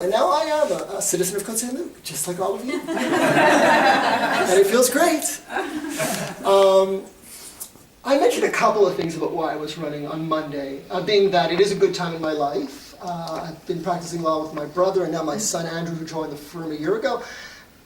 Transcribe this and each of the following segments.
And now I am a citizen of Cote St. Luc, just like all of you. And it feels great. I mentioned a couple of things about why I was running on Monday, being that it is a good time in my life. I've been practicing law with my brother and now my son Andrew, who joined the firm a year ago.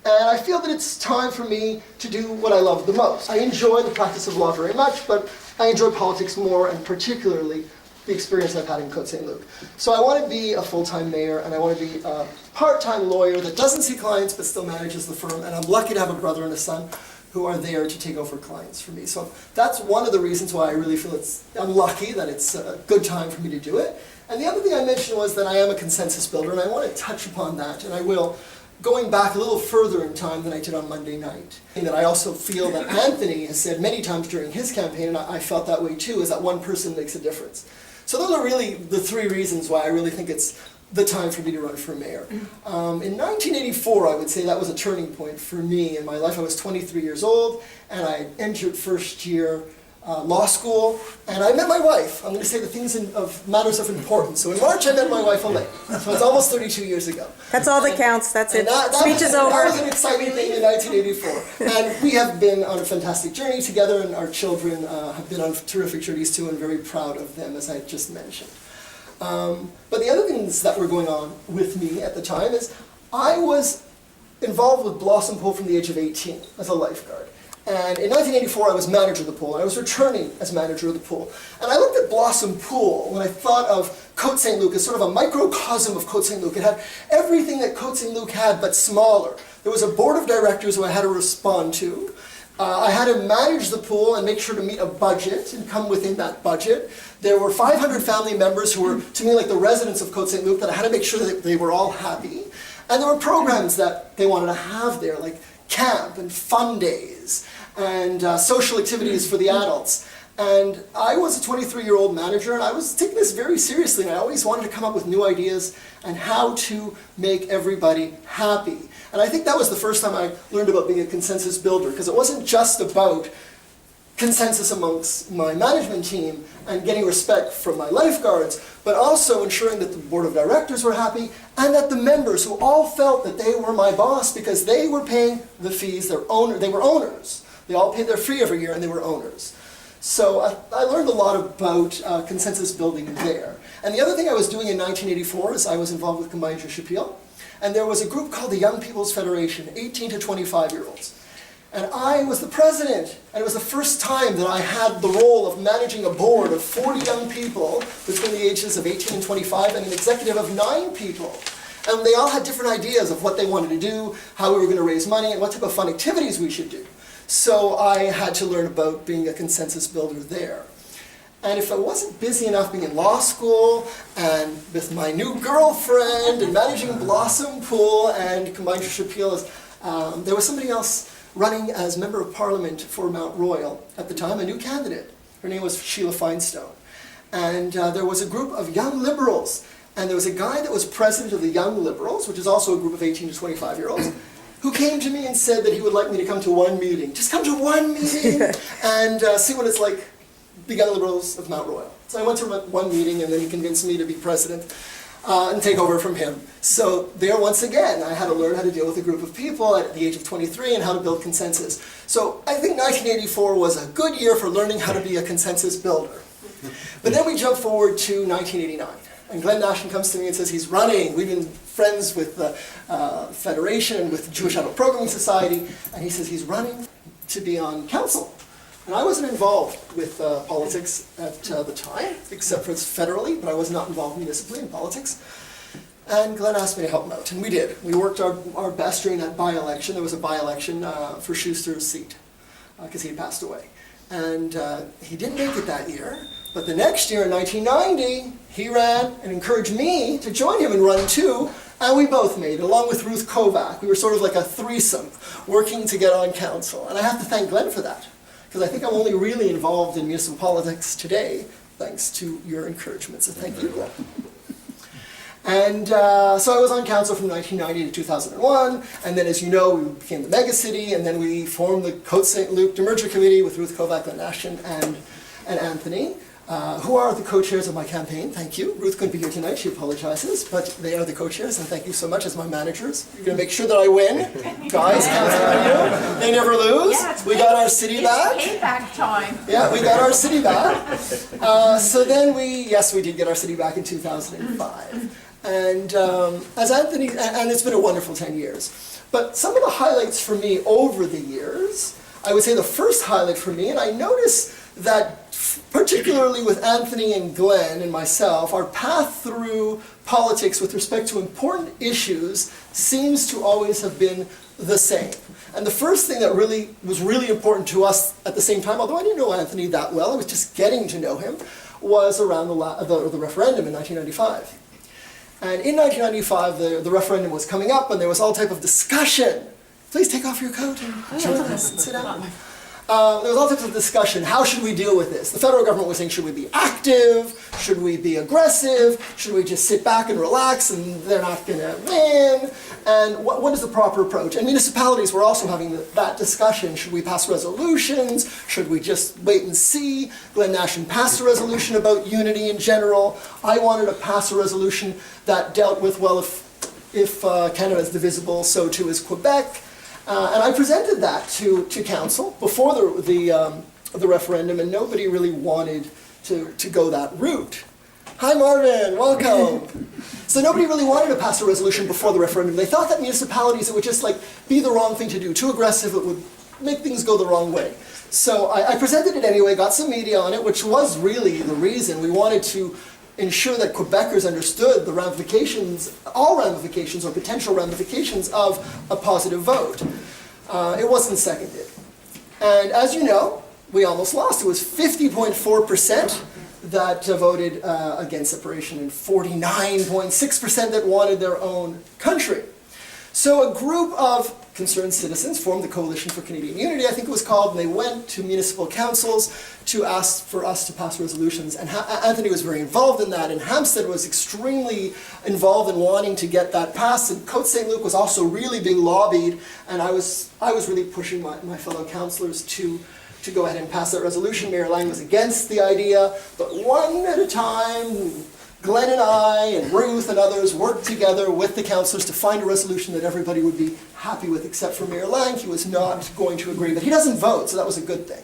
And I feel that it's time for me to do what I love the most. I enjoy the practice of law very much, but I enjoy politics more, and particularly the experience I've had in Cote St. Luc. So I want to be a full-time mayor, and I want to be a part-time lawyer that doesn't see clients but still manages the firm, and I'm lucky to have a brother and a son who are there to take over clients for me. So that's one of the reasons why I really feel I'm lucky that it's a good time for me to do it. And the other thing I mentioned was that I am a consensus builder, and I want to touch upon that, and I will, going back a little further in time than I did on Monday night. And that I also feel that Anthony has said many times during his campaign, and I felt that way too, is that one person makes a difference. So those are really the three reasons why I really think it's the time for me to run for mayor. In 1984, I would say that was a turning point for me in my life. I was 23 years old, and I entered first year law school, and I met my wife. I'm going to say the things of matters of importance. So in March, I met my wife, Elaine. So it's almost 32 years ago. That's all that counts. That's it. Speech is over. That was an exciting thing in 1984. And we have been on a fantastic journey together, and our children have been on terrific journeys too, and very proud of them, as I just mentioned. But the other things that were going on with me at the time is I was involved with Blossom Pool from the age of 18 as a lifeguard. And in 1984, I was manager of the pool, and I was returning as manager of the pool. And I looked at Blossom Pool when I thought of Cote St. Luc as sort of a microcosm of Cote St. Luc. It had everything that Cote St. Luc had, but smaller. There was a board of directors who I had to respond to. I had to manage the pool and make sure to meet a budget and come within that budget. There were 500 family members who were, to me, like the residents of Cote St. Luc, that I had to make sure that they were all happy. And there were programs that they wanted to have there, like camp and fun days and social activities for the adults. And I was a 23-year-old manager, and I was taking this very seriously, and I always wanted to come up with new ideas and how to make everybody happy. And I think that was the first time I learned about being a consensus builder, because it wasn't just about consensus amongst my management team and getting respect from my lifeguards, but also ensuring that the board of directors were happy and that the members, who all felt that they were my boss because they were paying the fees, they were owners. They all paid their fee every year, and they were owners. So I learned a lot about consensus building there. And the other thing I was doing in 1984 is I was involved with Combined Judicial Appeal, and there was a group called the Young People's Federation, 18 to 25-year-olds. And I was the president, and it was the first time that I had the role of managing a board of 40 young people between the ages of 18 and 25, and an executive of 9 people. And they all had different ideas of what they wanted to do, how we were going to raise money, and what type of fun activities we should do. So I had to learn about being a consensus builder there. And if I wasn't busy enough being in law school and with my new girlfriend and managing Blossom Pool and Combined Judicial Appeal, there was somebody else running as Member of Parliament for Mount Royal at the time, a new candidate. Her name was Sheila Finestone. And there was a group of young liberals, and there was a guy that was president of the Young Liberals, which is also a group of 18 to 25-year-olds, who came to me and said that he would like me to come to one meeting. Just come to one meeting and see what it's like, the Young Liberals of Mount Royal. So I went to one meeting, and then he convinced me to be president and take over from him. So there, once again, I had to learn how to deal with a group of people at the age of 23 and how to build consensus. So I think 1984 was a good year for learning how to be a consensus builder. But then we jump forward to 1989. And Glenn Nashon comes to me and says he's running. We've been friends with the Federation, with the Jewish Adult Programming Society, and he says he's running to be on council. And I wasn't involved with politics at the time, except for it's federally, but I was not involved municipally in politics. And Glenn asked me to help him out, and we did. We worked our best during that by-election. There was a by-election for Schuster's seat, because he had passed away. And he didn't make it that year. But the next year, in 1990, he ran and encouraged me to join him and run too, and we both made it, along with Ruth Kovac. We were sort of like a threesome, working to get on council. And I have to thank Glenn for that, because I think I'm only really involved in municipal politics today, thanks to your encouragement. So thank you, Glenn. And so I was on council from 1990 to 2001, and then, as you know, we became the megacity, and then we formed the Cote St. Luc Demerger Committee with Ruth Kovac, Glenn Nashon, and Anthony. who are the co-chairs of my campaign. Thank you. Ruth couldn't be here tonight. She apologizes, but they are the co-chairs, and thank you so much as my managers. You're going to make sure that I win. Guys, counting on you. They never lose. Yeah, we got our city back. Payback time. Yeah, we got our city back. So then we did get our city back in 2005. And as Anthony, and it's been a wonderful 10 years. But some of the highlights for me over the years, I would say the first highlight for me, and I notice that particularly with Anthony and Glenn and myself, our path through politics with respect to important issues seems to always have been the same. And the first thing that was really important to us at the same time, although I didn't know Anthony that well, I was just getting to know him, was around the referendum in 1995. And in 1995, the referendum was coming up, and there was all type of discussion. Please take off your coat and sit down. There was all types of discussion. How should we deal with this? The federal government was saying, should we be active? Should we be aggressive? Should we just sit back and relax and they're not going to win? And what is the proper approach? And municipalities were also having that discussion. Should we pass resolutions? Should we just wait and see? Glenn Nashon passed a resolution about unity in general. I wanted to pass a resolution that dealt with, well, if Canada is divisible, so too is Quebec. And I presented that to council before the referendum, and nobody really wanted to go that route. Hi Marvin, welcome. So nobody really wanted to pass a resolution before the referendum. They thought that municipalities, it would just be the wrong thing to do, too aggressive, it would make things go the wrong way. So I presented it anyway, got some media on it, which was really the reason. We wanted to ensure that Quebecers understood the ramifications, all ramifications or potential ramifications of a positive vote. It wasn't seconded. And as you know, we almost lost. It was 50.4% that voted against separation and 49.6% that wanted their own country. So a group of concerned citizens formed the Coalition for Canadian Unity, I think it was called, and they went to municipal councils to ask for us to pass resolutions. And Anthony was very involved in that, and Hampstead was extremely involved in wanting to get that passed, and Cote St. Luc was also really being lobbied, and I was really pushing my fellow councillors to go ahead and pass that resolution. Mayor Lang was against the idea, but one at a time, Glenn and I and Ruth and others worked together with the councillors to find a resolution that everybody would be happy with, except for Mayor Lang. He was not going to agree, but he doesn't vote, so that was a good thing.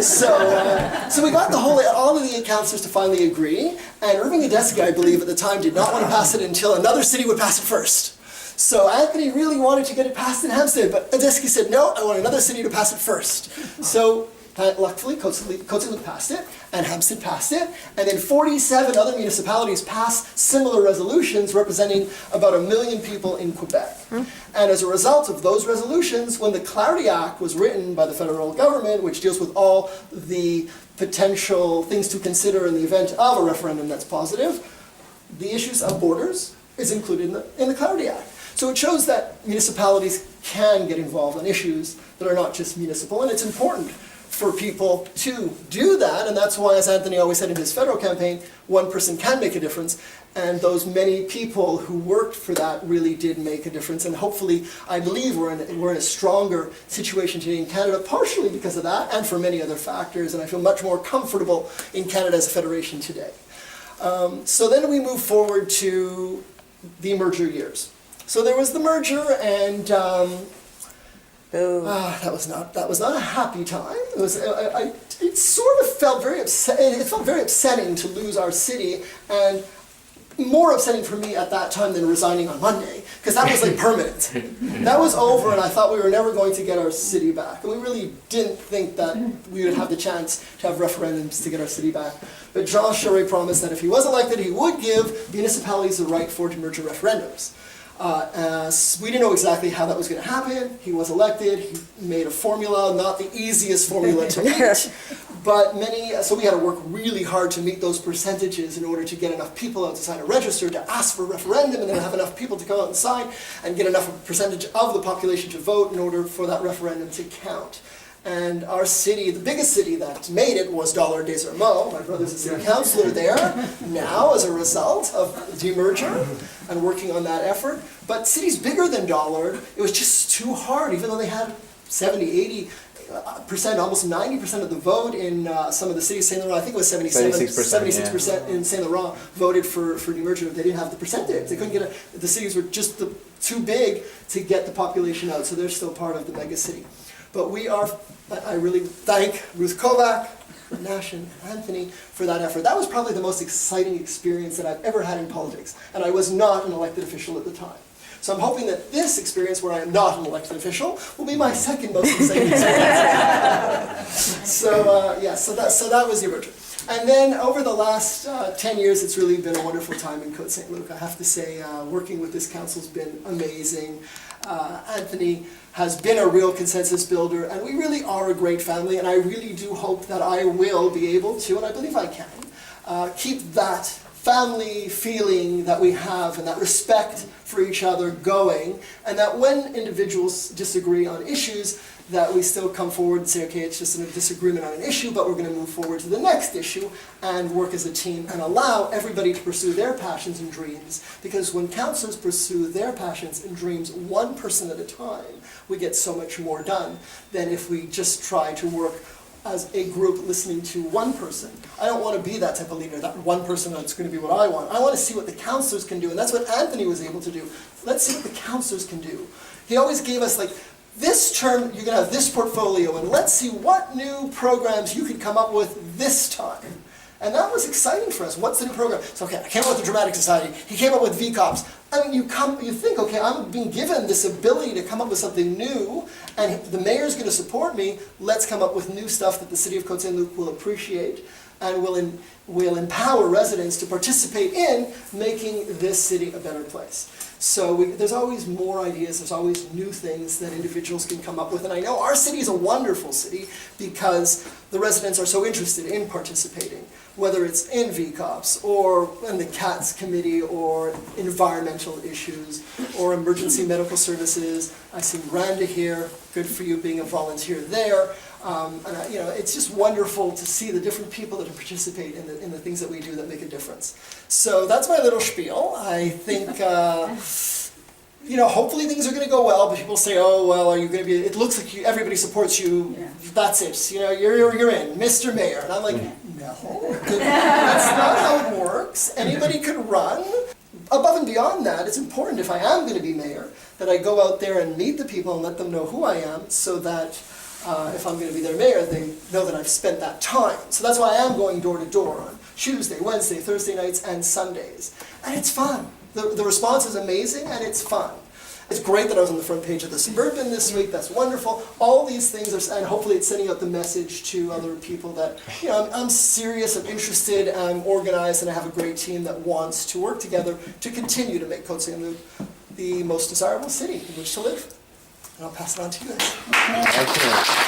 So we got all of the 8 councillors to finally agree, and Irving Adeski, I believe at the time, did not want to pass it until another city would pass it first. So Anthony really wanted to get it passed in Hampstead, but Adeski said, no, I want another city to pass it first. So luckily, Cote St. Luc passed it, and Hampstead passed it, and then 47 other municipalities passed similar resolutions representing about 1 million people in Quebec. And as a result of those resolutions, when the Clarity Act was written by the federal government, which deals with all the potential things to consider in the event of a referendum that's positive, the issues of borders is included in the Clarity Act. So it shows that municipalities can get involved in issues that are not just municipal, and it's important for people to do that, and that's why, as Anthony always said in his federal campaign, one person can make a difference, and those many people who worked for that really did make a difference, and hopefully, I believe we're in a stronger situation today in Canada, partially because of that, and for many other factors, and I feel much more comfortable in Canada as a federation today. So then we move forward to the merger years. So there was the merger, and that was not a happy time. It sort of felt very upsetting to lose our city, and more upsetting for me at that time than resigning on Monday, because that was like permanent. That was over, and I thought we were never going to get our city back. And we really didn't think that we would have the chance to have referendums to get our city back. But Jean Charest promised that if he was elected, he would give municipalities the right for demerger referendums. We didn't know exactly how that was going to happen. He was elected. He made a formula, not the easiest formula to meet, but so we had to work really hard to meet those percentages in order to get enough people out to sign a register to ask for a referendum, and then have enough people to come out and sign, and get enough percentage of the population to vote in order for that referendum to count. And our city, the biggest city that made it, was Dollard des Ormeaux. My brother's a city councillor there now as a result of demerger and working on that effort. But cities bigger than Dollard, it was just too hard, even though they had 70, 80 percent, almost 90% of the vote in some of the cities. Saint Laurent, I think it was 76% in Saint Laurent voted for New Merchant. They didn't have the percentage. They couldn't get the cities were just too big to get the population out, so they're still part of the mega city. But I really thank Ruth Kovac, Nash and Anthony for that effort. That was probably the most exciting experience that I've ever had in politics, and I was not an elected official at the time. So I'm hoping that this experience, where I am not an elected official, will be my second most exciting experience. So that was the origin. And then over the last 10 years, it's really been a wonderful time in Cote St. Luc. I have to say, working with this council has been amazing. Anthony has been a real consensus builder, and we really are a great family, and I really do hope that I will be able to, and I believe I can, keep that family feeling that we have and that respect for each other going, and that when individuals disagree on issues, that we still come forward and say, okay, it's just a disagreement on an issue, but we're going to move forward to the next issue and work as a team and allow everybody to pursue their passions and dreams. Because when councillors pursue their passions and dreams 1% at a time, we get so much more done than if we just try to work as a group listening to one person. I don't want to be that type of leader, that one person that's going to be what I want. I want to see what the councillors can do, and that's what Anthony was able to do. Let's see what the councillors can do. He always gave us, like, this term, you're going to have this portfolio, and let's see what new programs you can come up with this time. And that was exciting for us. What's the new program? So, okay, I came up with the Dramatic Society. He came up with VCOPs. I mean, you think, okay, I'm being given this ability to come up with something new, and the mayor's going to support me. Let's come up with new stuff that the city of Cote St. Luc will appreciate and will empower residents to participate in making this city a better place. So there's always more ideas, there's always new things that individuals can come up with. And I know our city is a wonderful city because the residents are so interested in participating, whether it's in VCOPs or in the CATS committee or environmental issues or emergency medical services. I see Miranda here, good for you being a volunteer there. It's just wonderful to see the different people that participate in the things that we do that make a difference. So that's my little spiel. I think, hopefully things are going to go well, but people say, oh, well, are you going to be, it looks like everybody supports you, that's it, you're in, Mr. Mayor. And I'm like, no, that's not how it works. Anybody could run. Above and beyond that, it's important if I am going to be mayor, that I go out there and meet the people and let them know who I am, so that if I'm going to be their mayor, they know that I've spent that time. So that's why I am going door to door on Tuesday, Wednesday, Thursday nights, and Sundays. And it's fun. The response is amazing, and it's fun. It's great that I was on the front page of the Suburban this week. That's wonderful. All these things are, and hopefully it's sending out the message to other people that, I'm serious, I'm interested, I'm organized, and I have a great team that wants to work together to continue to make Cote St. Luc the most desirable city in which to live. And I'll pass it on to you guys. Excellent.